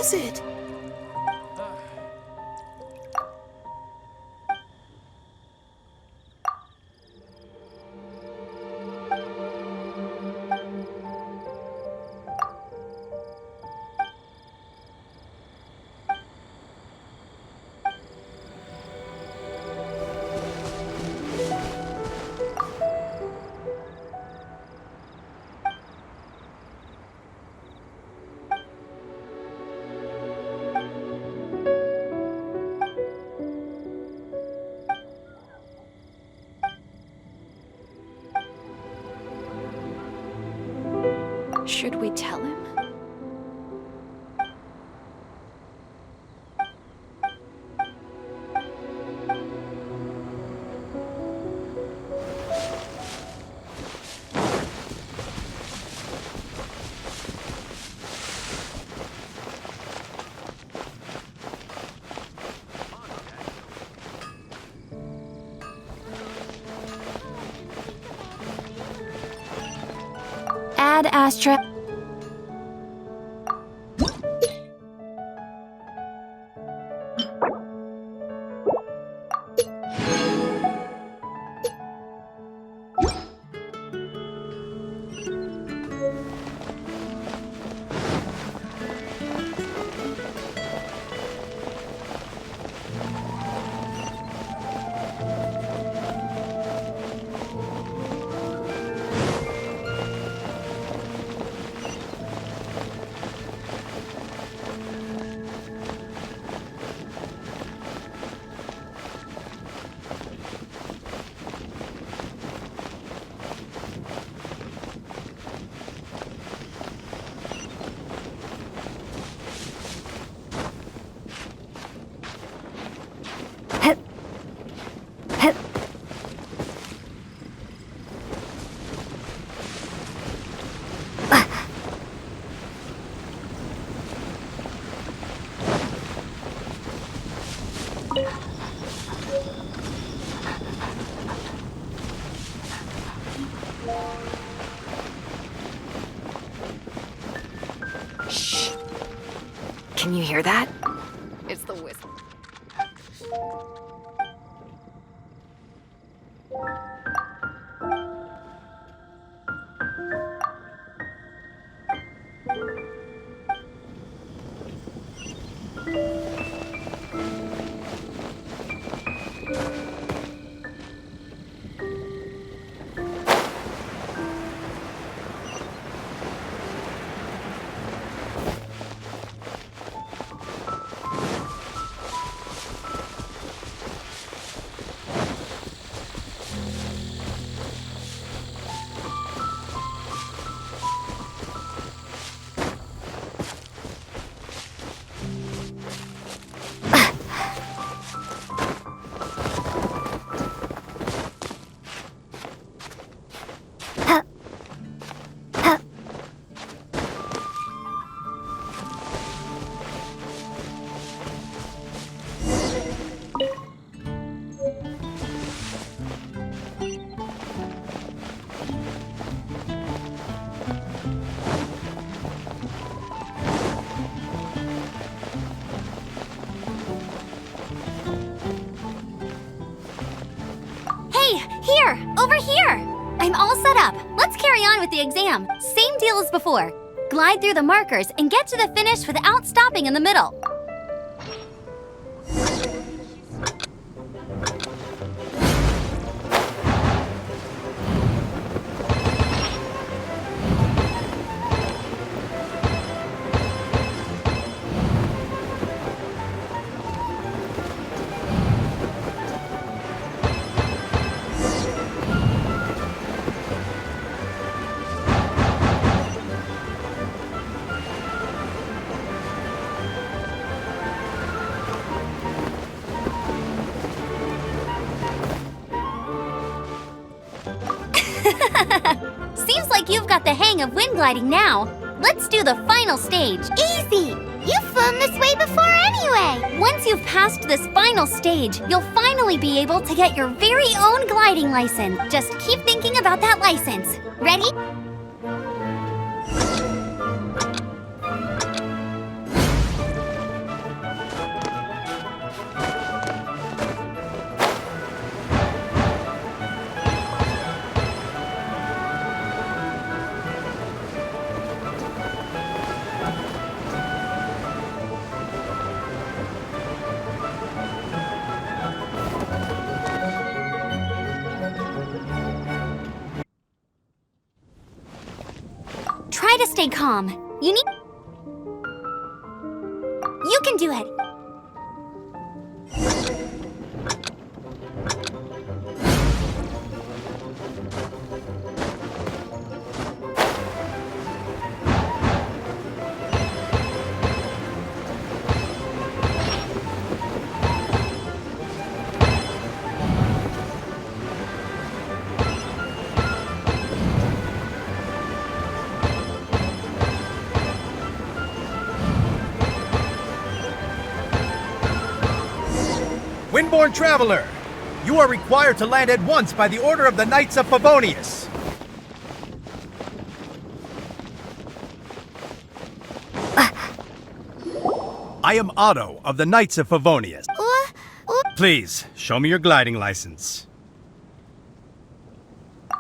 is it? Should we tell him? Ad Astra. Can you hear that? It's the whistle. Here! Over here! I'm all set up. Let's carry on with the exam. Same deal as before. Glide through the markers and get to the finish without stopping in the middle. Seems like you've got the hang of wind gliding now. Let's do the final stage. Easy! You've flown this way before anyway! Once you've passed this final stage, you'll finally be able to get your very own gliding license. Just keep thinking about that license. Ready? Try to stay calm. You can do it. Windborne Traveler, you are required to land at once by the order of the Knights of Favonius. I am Otto of the Knights of Favonius. Please, show me your gliding license.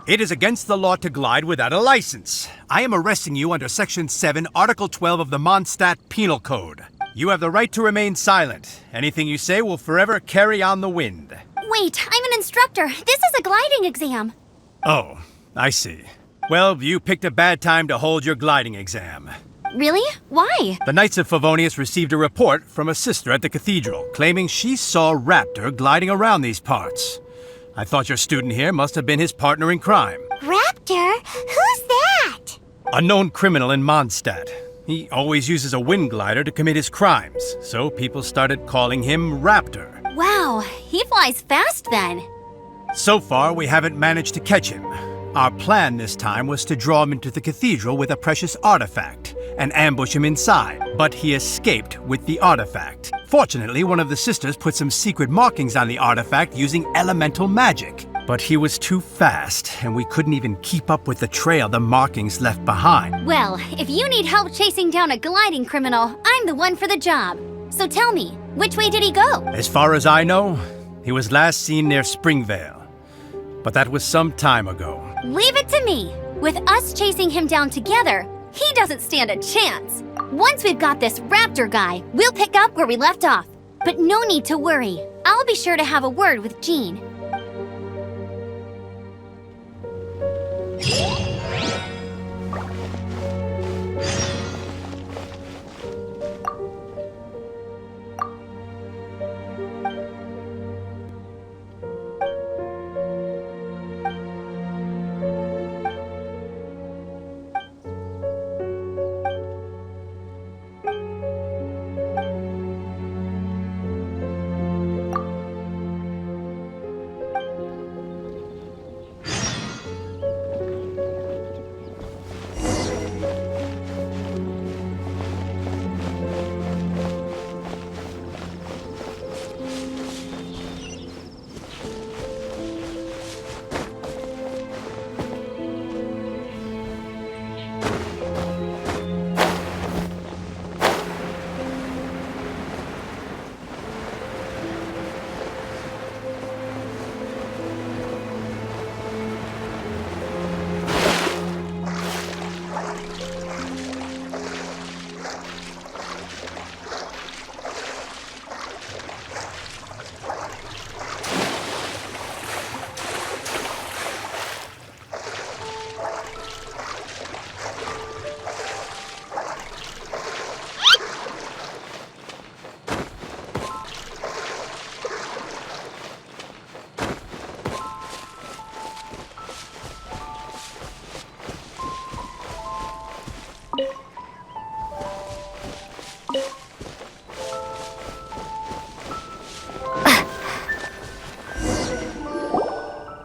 It is against the law to glide without a license. I am arresting you under Section 7, Article 12 of the Mondstadt Penal Code. You have the right to remain silent. Anything you say will forever carry on the wind. Wait, I'm an instructor. This is a gliding exam. Oh, I see. Well, you picked a bad time to hold your gliding exam. Really? Why? The Knights of Favonius received a report from a sister at the cathedral claiming she saw Raptor gliding around these parts. I thought your student here must have been his partner in crime. Raptor? Who's that? A known criminal in Mondstadt. He always uses a wind glider to commit his crimes, so people started calling him Raptor. Wow, he flies fast then. So far, we haven't managed to catch him. Our plan this time was to draw him into the cathedral with a precious artifact and ambush him inside, but he escaped with the artifact. Fortunately, one of the sisters put some secret markings on the artifact using elemental magic, But he was too fast, and we couldn't even keep up with the trail the markings left behind. Well, if you need help chasing down a gliding criminal, I'm the one for the job. So tell me, which way did he go? As far as I know, he was last seen near Springvale. But that was some time ago. Leave it to me. With us chasing him down together, he doesn't stand a chance. Once we've got this Raptor guy, we'll pick up where we left off. But no need to worry. I'll be sure to have a word with Jean.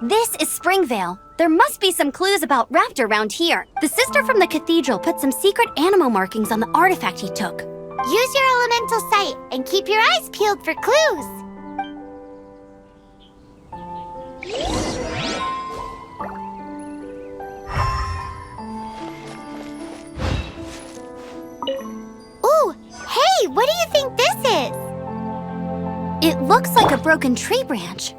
This is Springvale. There must be some clues about Raptor around here. The sister from the cathedral put some secret animal markings on the artifact he took. Use your elemental sight and keep your eyes peeled for clues. Ooh, hey, what do you think this is? It looks like a broken tree branch.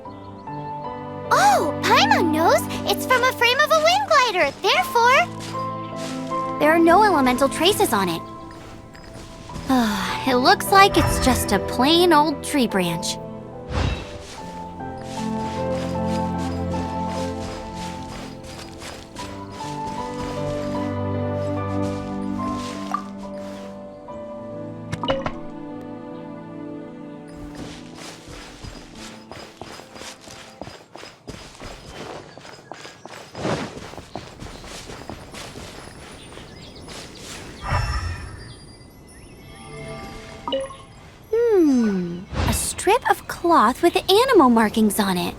Oh, Paimon knows. It's from a frame of a wind glider. Therefore, There are no elemental traces on it. It looks like it's just a plain old tree branch. A strip of cloth with animal markings on it.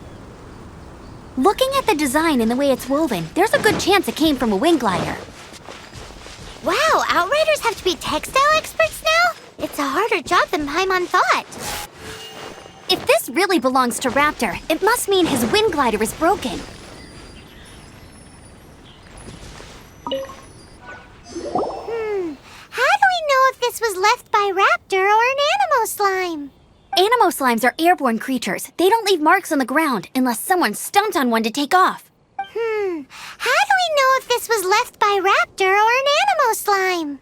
Looking at the design and the way it's woven, there's a good chance it came from a wind glider. wow, Outriders have to be textile experts now? It's a harder job than Paimon thought. If this really belongs to Raptor, it must mean his wind glider is broken. How do we know if this was left by Raptor or an animal slime? Animo slimes are airborne creatures. They don't leave marks on the ground unless someone stomped on one to take off. How do we know if this was left by Raptor or an animal slime?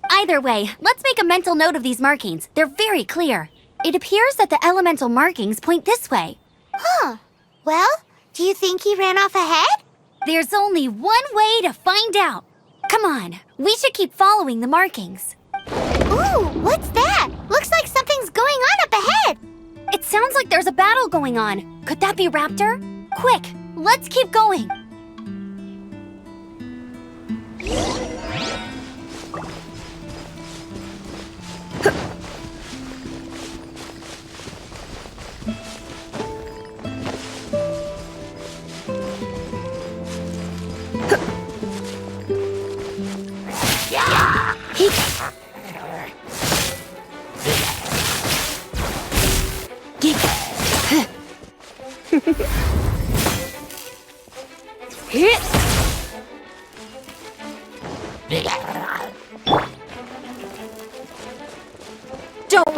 Either way, let's make a mental note of these markings. They're very clear. It appears that the elemental markings point this way. Huh. Well, do you think he ran off ahead? There's only one way to find out. Come on, we should keep following the markings. Ooh, what's that? Looks like something's going on up ahead. It sounds like there's a battle going on. Could that be Raptor? Quick, let's keep going.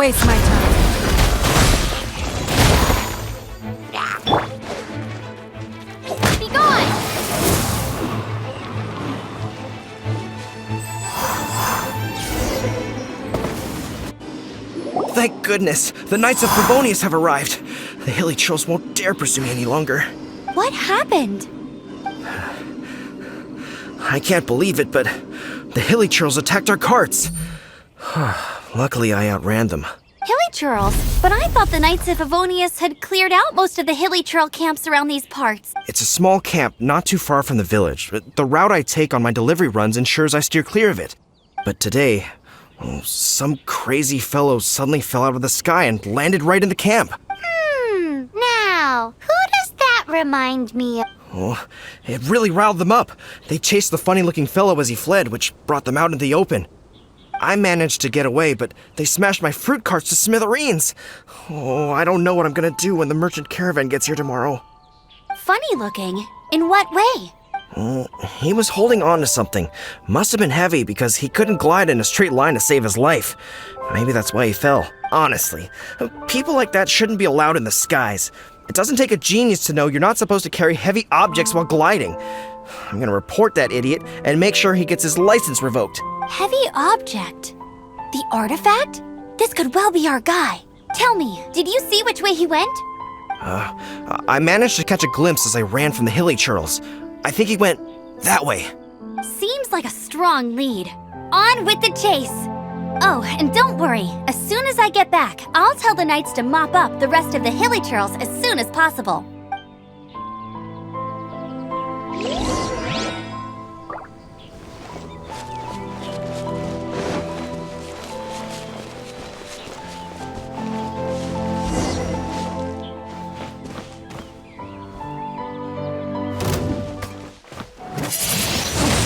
waste my time. Be gone! Thank goodness! The Knights of Favonius have arrived! The hilly trolls won't dare pursue me any longer. What happened? I can't believe it, but the hilly trolls attacked our carts. Luckily, I outran them. Hilly churls? But I thought the Knights of Favonius had cleared out most of the hilly churl camps around these parts. It's a small camp not too far from the village, but the route I take on my delivery runs ensures I steer clear of it. But today, some crazy fellow suddenly fell out of the sky and landed right in the camp. Now, who does that remind me of? Oh, it really riled them up. They chased the funny-looking fellow as he fled, which brought them out into the open. I managed to get away, but they smashed my fruit carts to smithereens. Oh, I don't know what I'm gonna do when the merchant caravan gets here tomorrow. Funny looking? In what way? He was holding on to something. Must have been heavy because he couldn't glide in a straight line to save his life. Maybe that's why he fell. Honestly, people like that shouldn't be allowed in the skies. It doesn't take a genius to know you're not supposed to carry heavy objects while gliding. I'm gonna report that idiot and make sure he gets his license revoked. Heavy object? The artifact? This could well be our guy. Tell me, did you see which way he went? I managed to catch a glimpse as I ran from the hilly churls. I think he went that way. Seems like a strong lead. On with the chase! Oh, and don't worry. As soon as I get back, I'll tell the knights to mop up the rest of the hilly churls as soon as possible.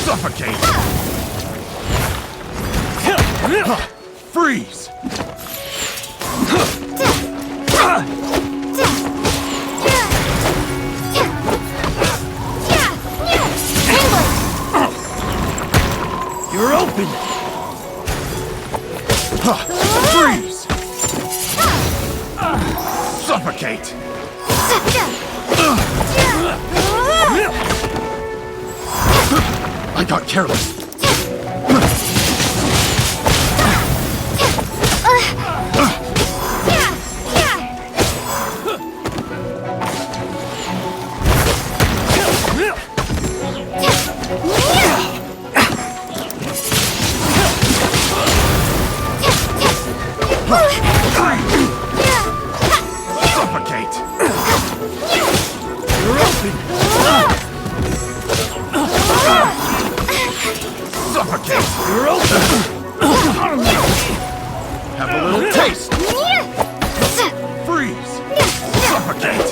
Suffocate! Freeze! You're open! Freeze! Suffocate! I got careless. Suffocate! You're open! Suffocate! You're open! Have a little taste! Freeze! Suffocate!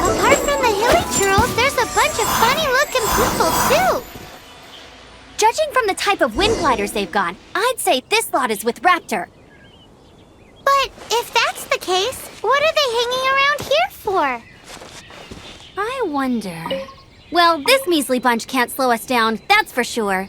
Apart from the hilly churls, there's a bunch of funny-looking people, too. Judging from the type of wind gliders they've got, I'd say this lot is with Raptor. But if that's the case, what are they hanging around here for? I wonder... Well, this measly bunch can't slow us down, that's for sure.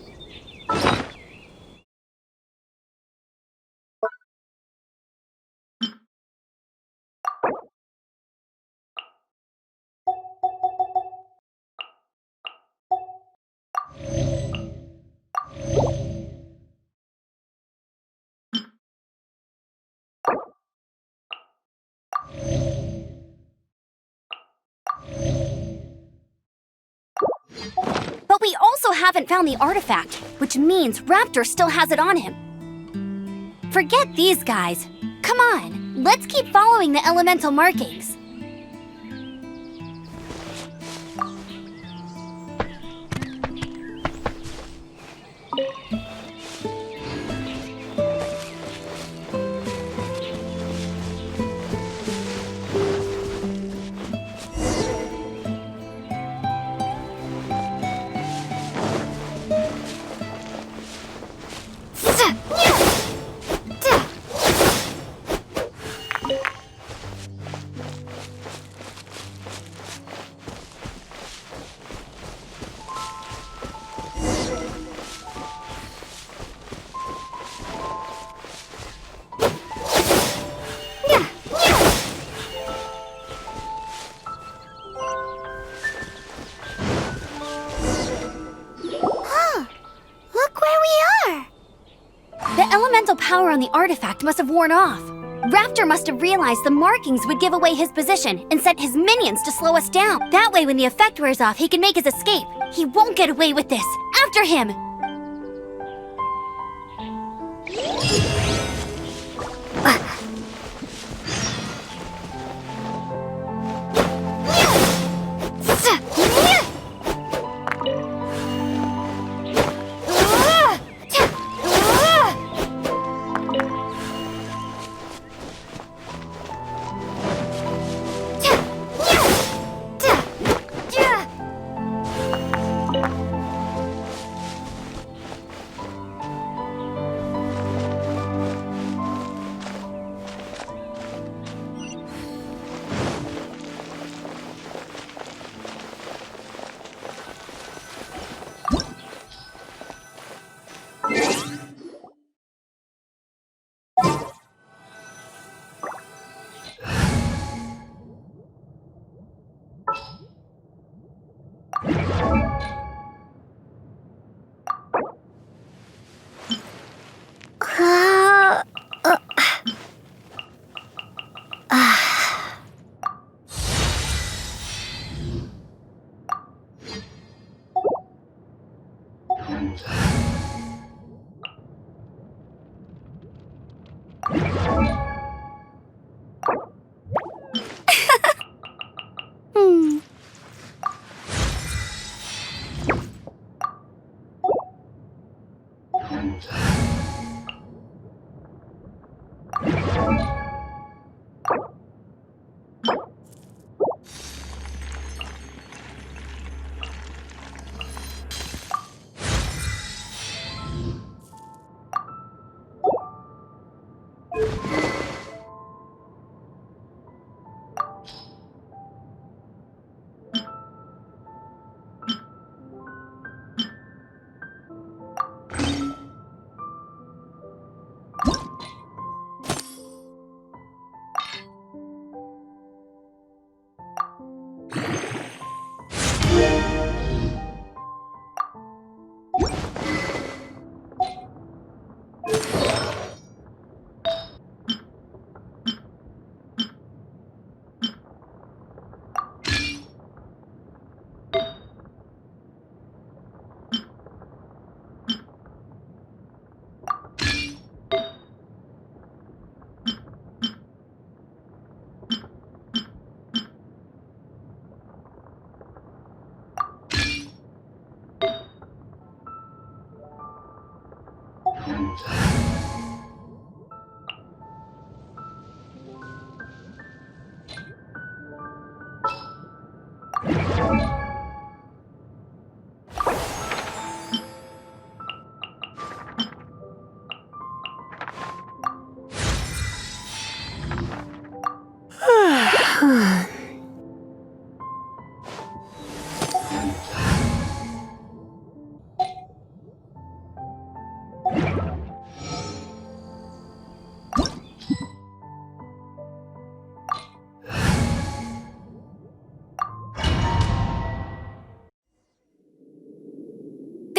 But we also haven't found the artifact, which means Raptor still has it on him. Forget these guys. Come on, let's keep following the elemental markings. on the artifact must have worn off. Raptor must have realized the markings would give away his position and sent his minions to slow us down. That way, when the effect wears off, he can make his escape. He won't get away with this. After him!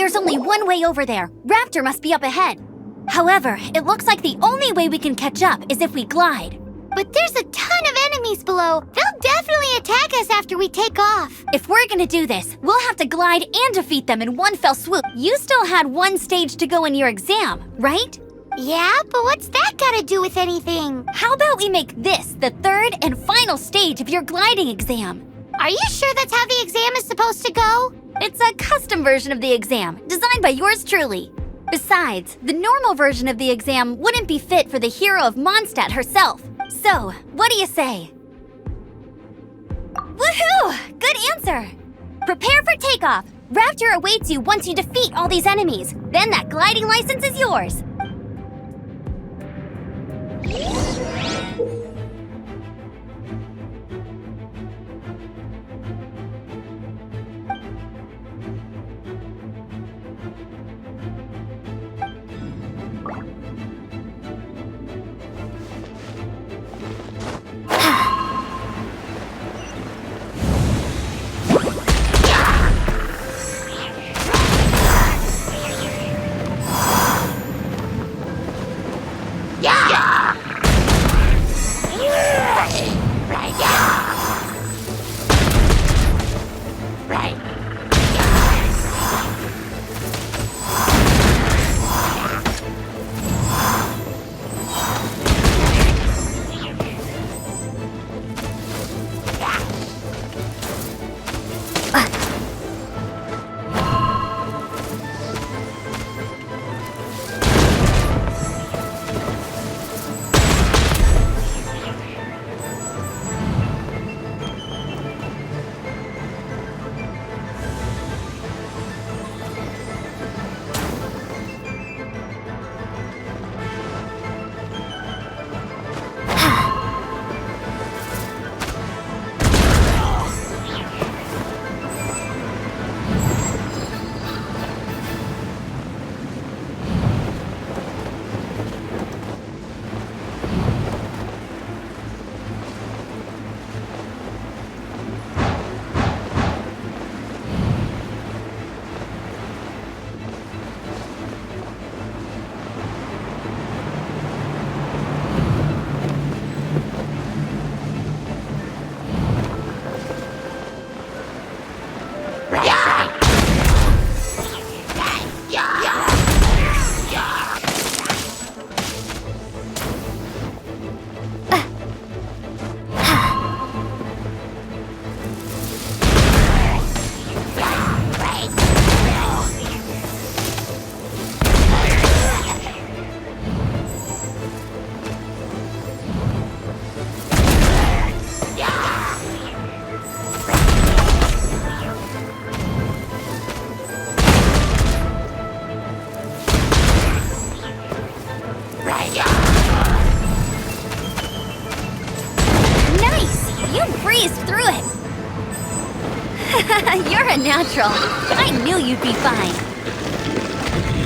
There's only one way over there. Raptor must be up ahead. However, it looks like the only way we can catch up is if we glide. But there's a ton of enemies below. They'll definitely attack us after we take off. If we're gonna do this, we'll have to glide and defeat them in one fell swoop. You still had one stage to go in your exam, right? Yeah, but what's that gotta do with anything? How about we make this the third and final stage of your gliding exam? Are you sure that's how the exam is supposed to go? It's a custom version of the exam, designed by yours truly. Besides, the normal version of the exam wouldn't be fit for the hero of Mondstadt herself. So, what do you say? Woohoo! Good answer! Prepare for takeoff. Raptor awaits you once you defeat all these enemies. Then that gliding license is yours. breezed through it. You're a natural. I knew you'd be fine.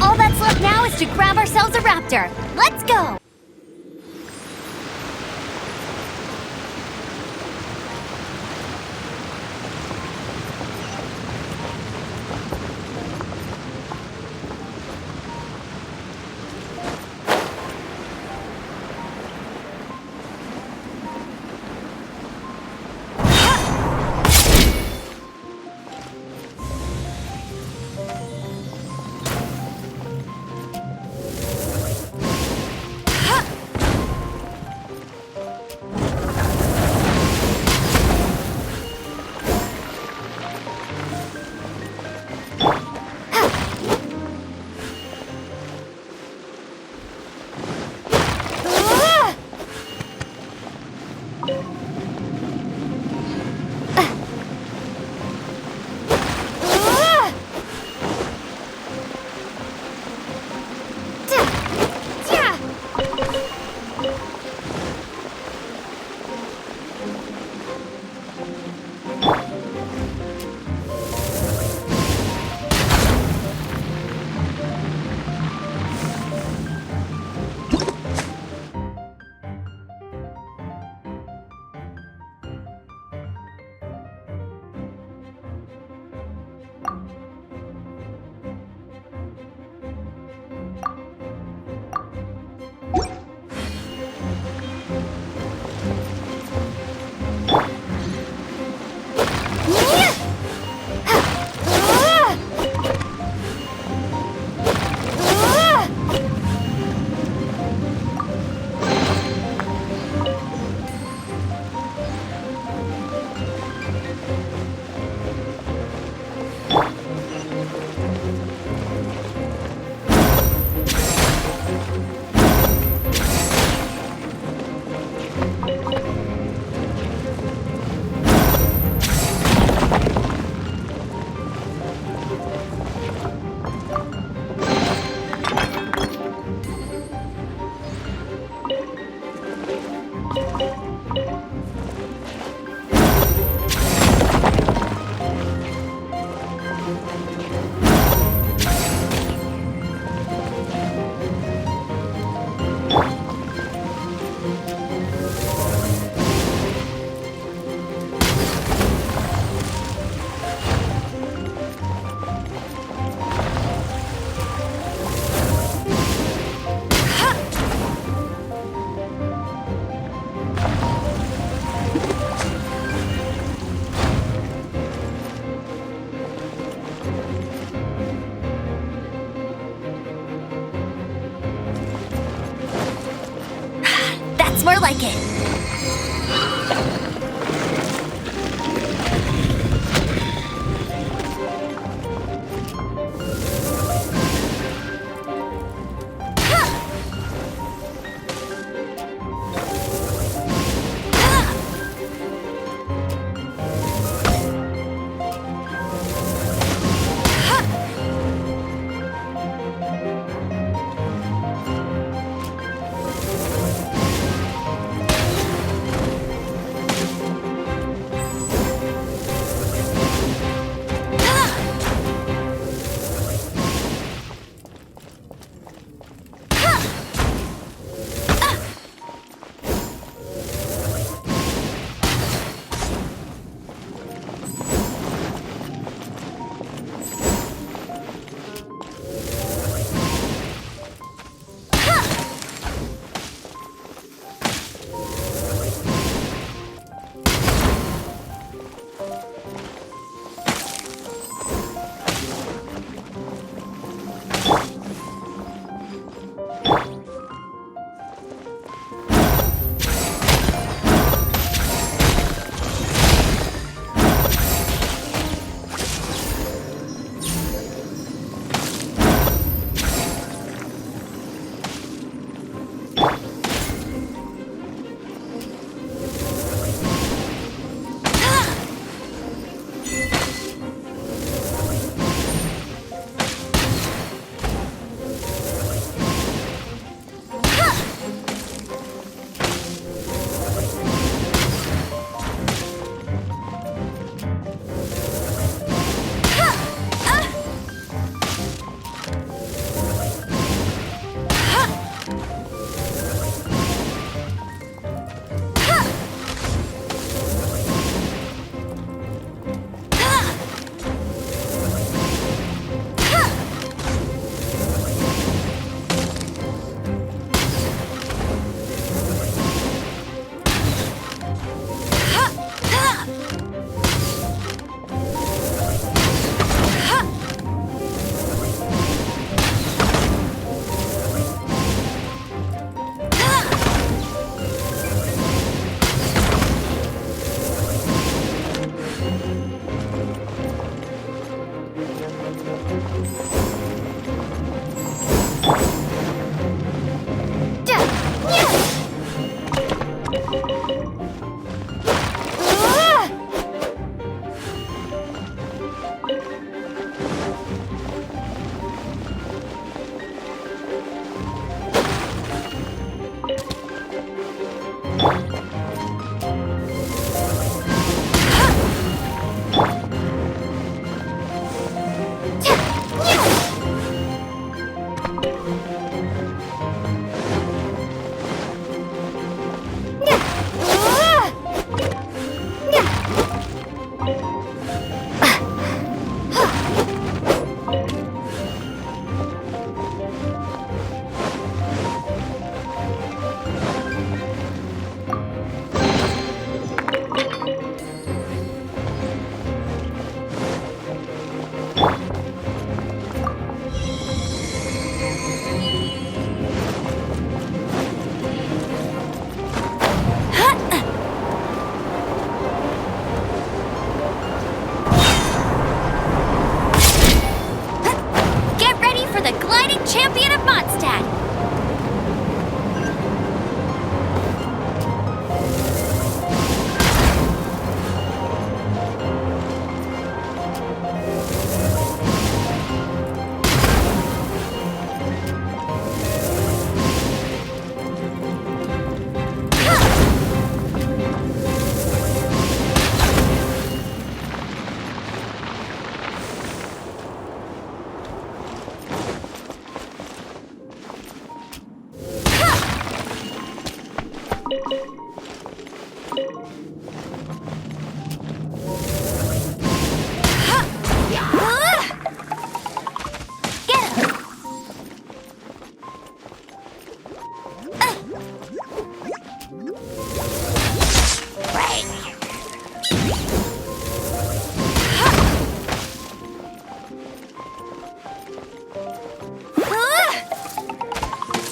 All that's left now is to grab ourselves a raptor. Let's go! That's more like it.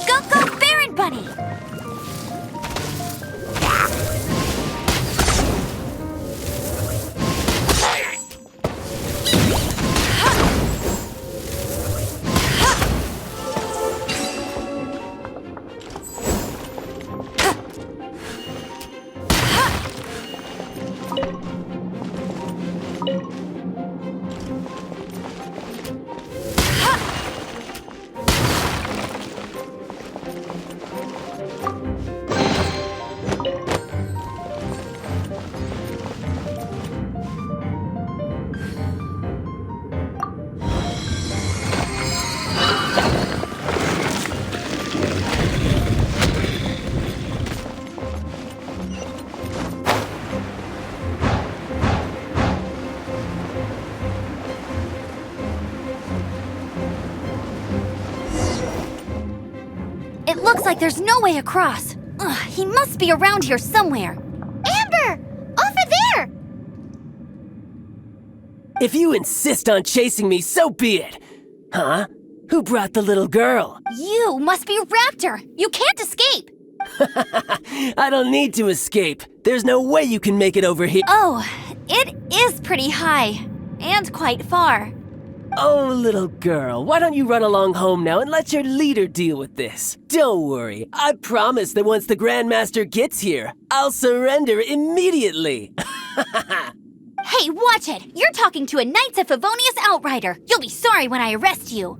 Go, go, Baron Bunny! It looks like there's no way across. Ugh, he must be around here somewhere. Amber! Over there! If you insist on chasing me, so be it. Huh? Who brought the little girl? You must be Raptor. You can't escape. I don't need to escape. There's no way you can make it over here. Oh, it is pretty high. And quite far. Oh, little girl, why don't you run along home now and let your leader deal with this? Don't worry, I promise that once the Grandmaster gets here, I'll surrender immediately. Hey, watch it! You're talking to a Knights of Favonius outrider. You'll be sorry when I arrest you.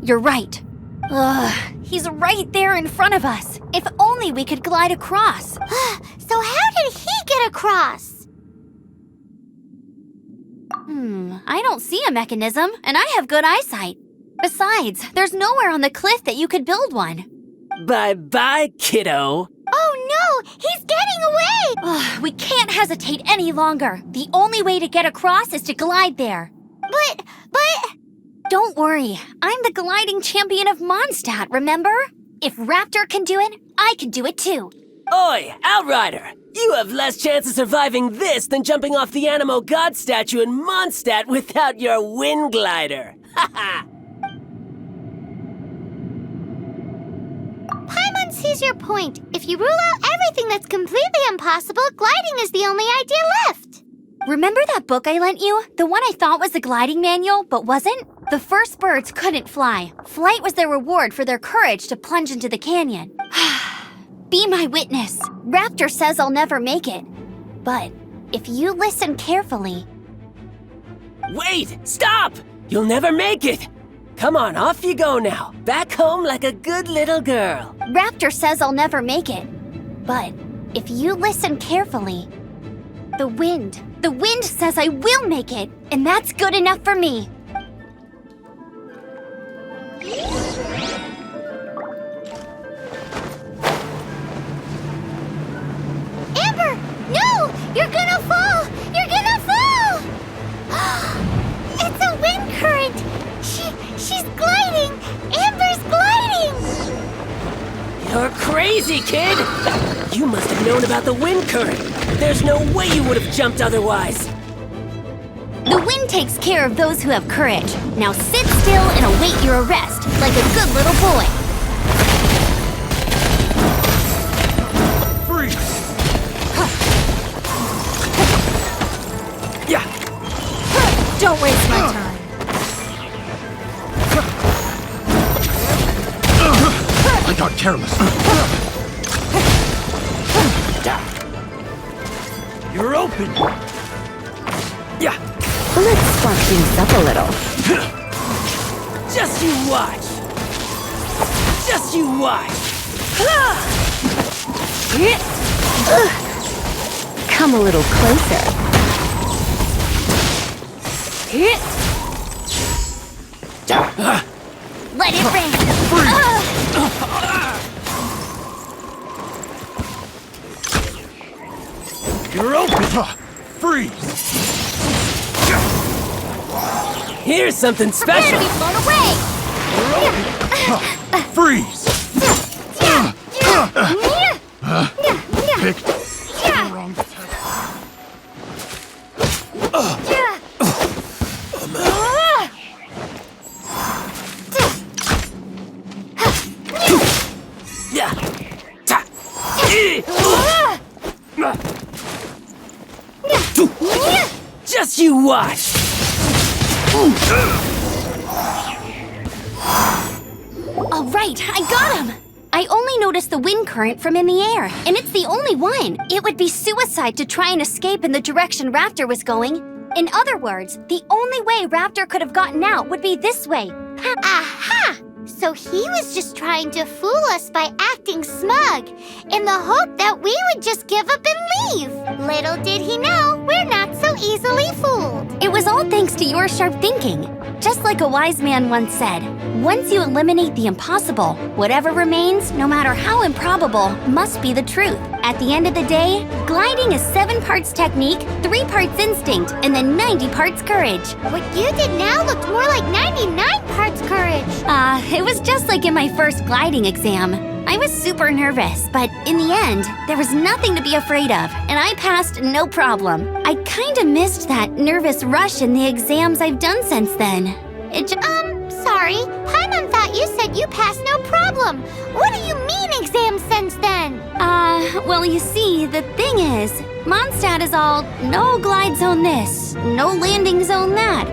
You're right. Ugh, he's right there in front of us. If only we could glide across. So how did he get across? I don't see a mechanism, and I have good eyesight. Besides, there's nowhere on the cliff that you could build one. Bye-bye, kiddo. Oh no! He's getting away! Ugh, we can't hesitate any longer. The only way to get across is to glide there. But... Don't worry, I'm the gliding champion of Mondstadt, remember? If Raptor can do it, I can do it too. Oi, Outrider! You have less chance of surviving this than jumping off the Animo God statue in Mondstadt without your wind glider. Haha! Paimon sees your point. If you rule out everything that's completely impossible, gliding is the only idea left. Remember that book I lent you? The one I thought was the gliding manual, but wasn't? The first birds couldn't fly. Flight was their reward for their courage to plunge into the canyon. Be my witness. Raptor says I'll never make it. But if you listen carefully... Wait! Stop! You'll never make it! Come on, off you go now. Back home like a good little girl. Raptor says I'll never make it. But if you listen carefully... The wind says I will make it, and that's good enough for me. Amber! No! You're gonna fall! You're gonna fall! It's a wind current! She's gliding! Amber's gliding! You're crazy, kid! You must have known about the wind current. There's no way you would have jumped otherwise. The wind takes care of those who have courage. Now sit still and await your arrest, like a good little boy. Freeze! Yeah. Don't waste my time. I got careless. You're open. Yeah. Let's spark things up a little. Just you watch. Just you watch. Come a little closer. Let it rain. You're open. Freeze. Here's something Prepare to special. be blown away. Freeze. Picked the wrong Just you watch! All right, I got him! I only noticed the wind current from in the air, and it's the only one. It would be suicide to try and escape in the direction Raptor was going. In other words, the only way Raptor could have gotten out would be this way. Aha! So he was just trying to fool us by acting smug, in the hope that we would just give up and leave. Little did he know, we're not so easily fooled. It was all thanks to your sharp thinking. Just like a wise man once said, once you eliminate the impossible, whatever remains, no matter how improbable, must be the truth. At the end of the day, gliding is 7 parts technique, 3 parts instinct, and then 90 parts courage. What you did now looked more like 99 parts courage. It was just like in my first gliding exam. I was super nervous, but in the end, there was nothing to be afraid of, and I passed no problem. I kinda missed that nervous rush in the exams I've done since then. Sorry. Paimon thought you said you passed no problem. What do you mean exam since then? Well, you see, the thing is, Mondstadt is all no glide zone this, no landing zone that.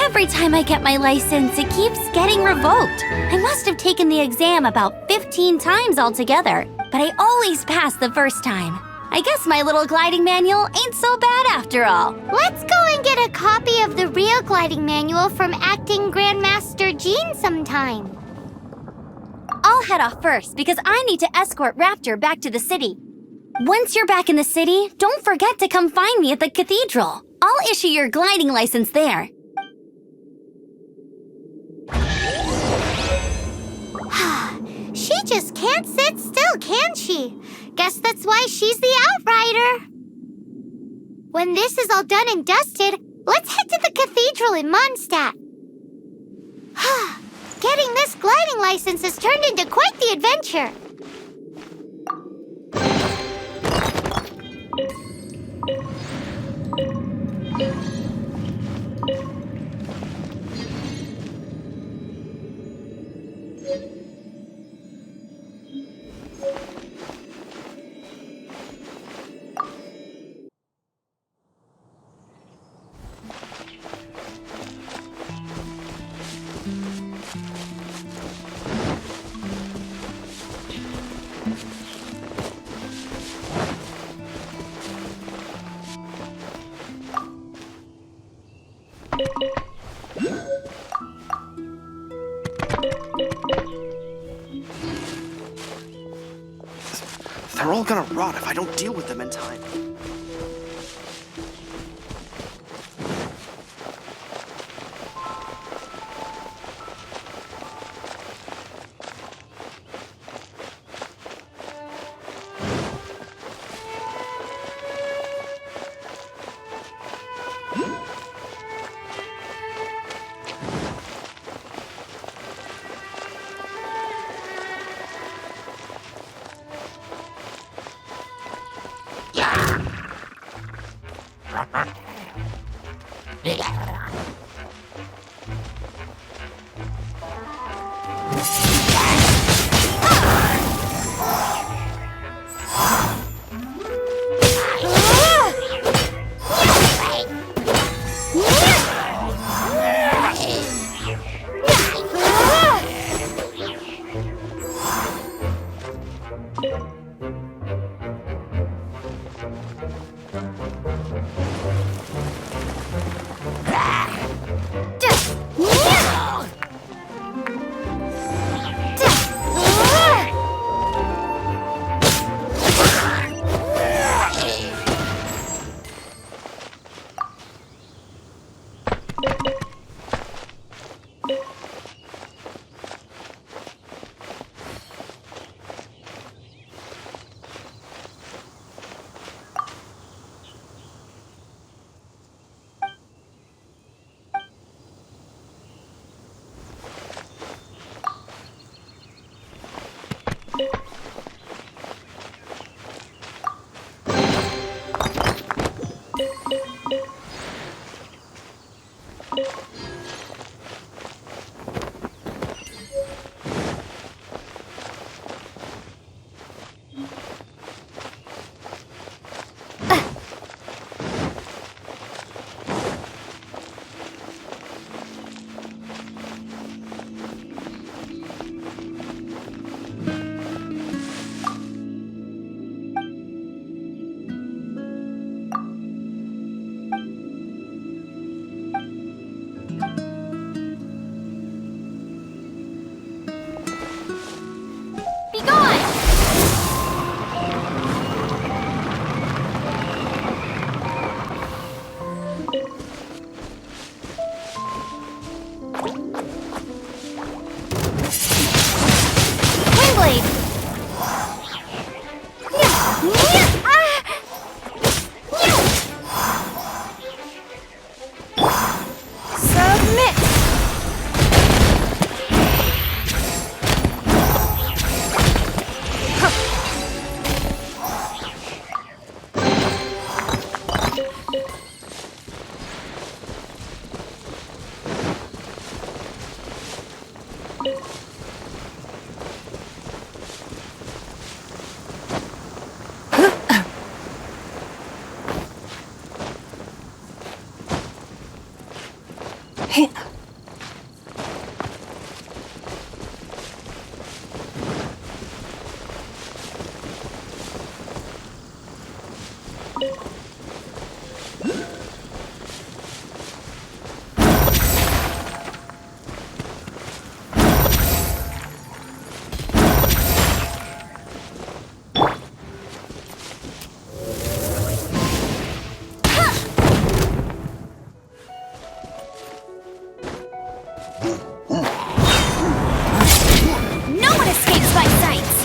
Every time I get my license, it keeps getting revoked. I must have taken the exam about 15 times altogether, but I always pass the first time. I guess my little gliding manual ain't so bad after all. Let's go and get a copy of the real gliding manual from Acting Grandmaster Jean sometime. I'll head off first because I need to escort Raptor back to the city. Once you're back in the city, don't forget to come find me at the cathedral. I'll issue your gliding license there. She just can't sit still, can she? Guess that's why she's the outrider. When this is all done and dusted, let's head to the cathedral in Mondstadt. Getting this gliding license has turned into quite the adventure. They're all gonna rot if I don't deal with them in time. No one escapes my sights!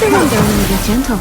Surrender and be gentle.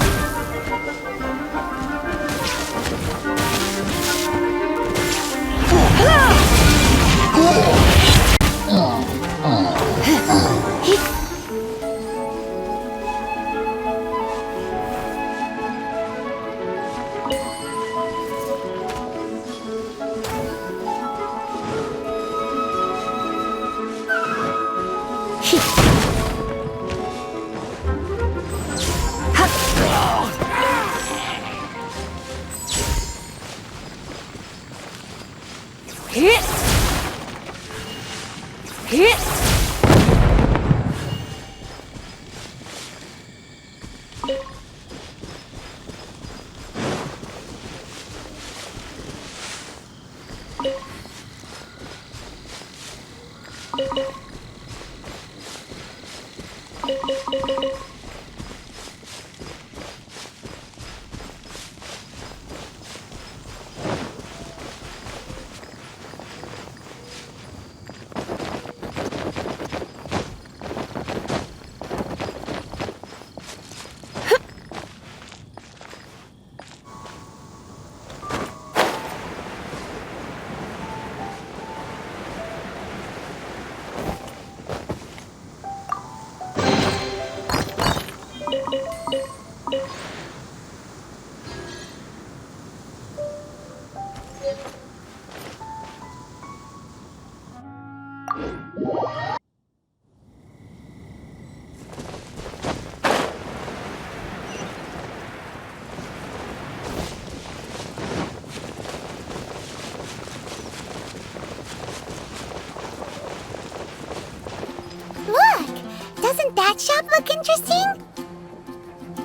Doesn't that shop look interesting?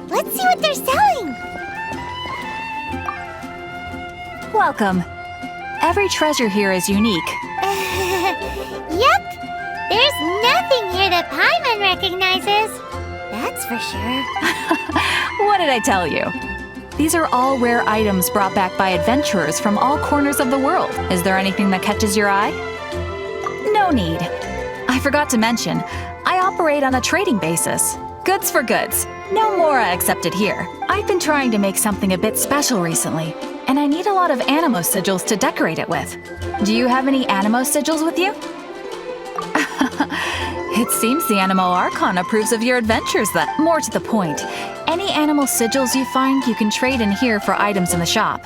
Let's see what they're selling. Welcome. Every treasure here is unique. Yep. There's nothing here that Paimon recognizes. That's for sure. What did I tell you? These are all rare items brought back by adventurers from all corners of the world. Is there anything that catches your eye? No need. I forgot to mention, I operate on a trading basis. Goods for goods. No Mora accepted here. I've been trying to make something a bit special recently, and I need a lot of animo sigils to decorate it with. Do you have any animo sigils with you? It seems the Animal Archon approves of your adventures then. More to the point, any animal sigils you find you can trade in here for items in the shop.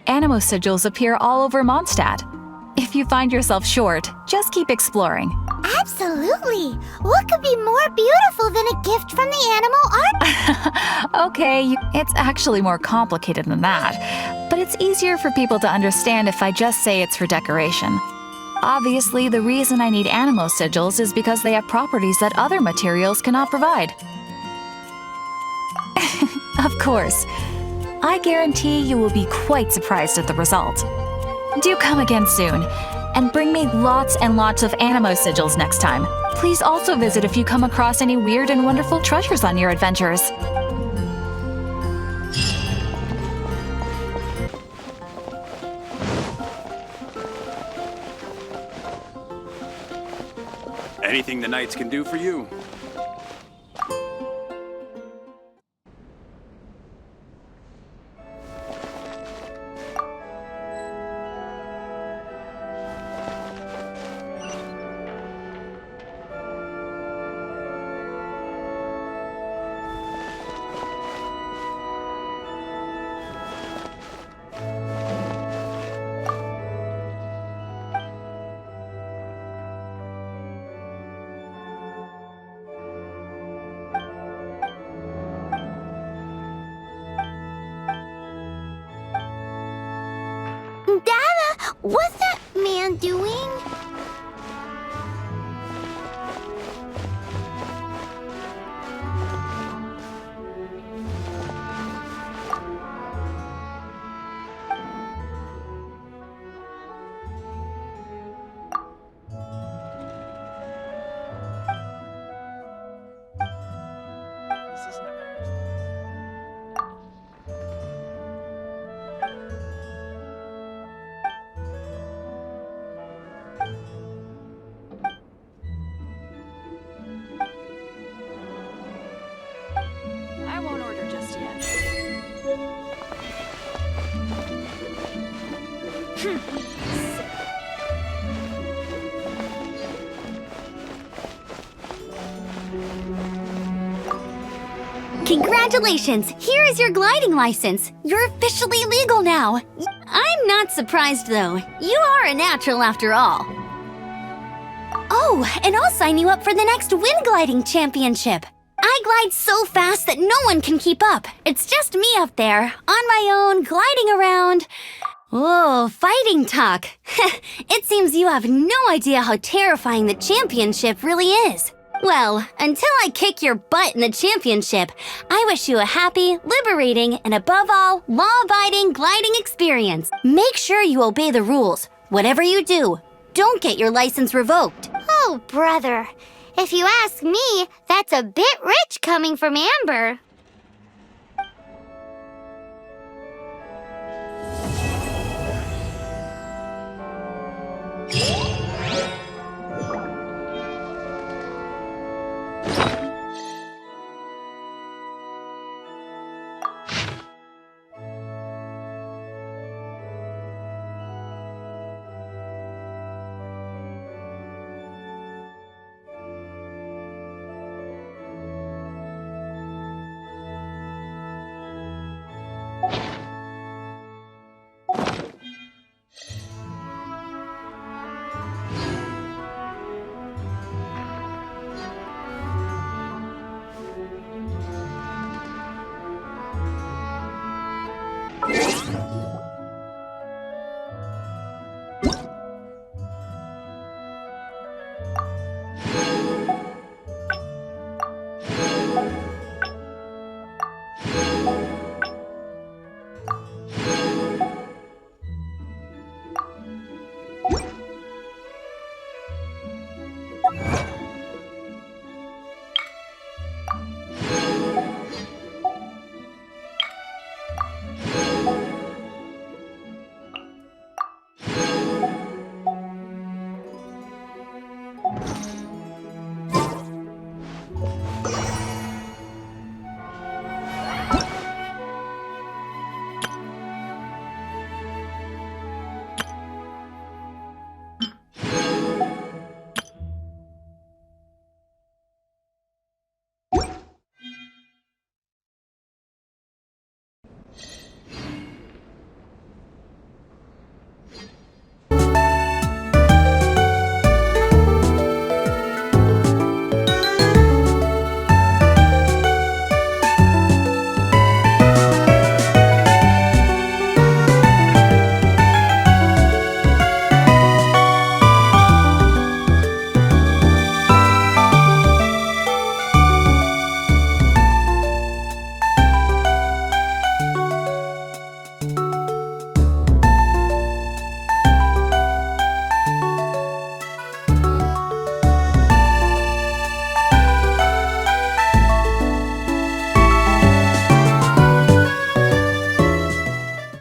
Animo sigils appear all over Mondstadt. If you find yourself short, just keep exploring. Absolutely! What could be more beautiful than a gift from the animal art? Okay, it's actually more complicated than that, but it's easier for people to understand if I just say it's for decoration. Obviously, the reason I need animo sigils is because they have properties that other materials cannot provide. Of course. I guarantee you will be quite surprised at the result. Do come again soon, and bring me lots and lots of animo sigils next time. Please also visit if you come across any weird and wonderful treasures on your adventures. Anything the knights can do for you. Dada, what's that man doing? I won't order just yet. Congratulations! Here is your gliding license. You're officially legal now. I'm not surprised, though. You are a natural after all. Oh, and I'll sign you up for the next wind gliding championship. I glide so fast that no one can keep up. It's just me up there, on my own, gliding around. Oh, fighting talk. It seems you have no idea how terrifying the championship really is. Well, until I kick your butt in the championship, I wish you a happy, liberating, and above all, law-abiding gliding experience. Make sure you obey the rules. Whatever you do, don't get your license revoked. Oh, brother. If you ask me, that's a bit rich coming from Amber.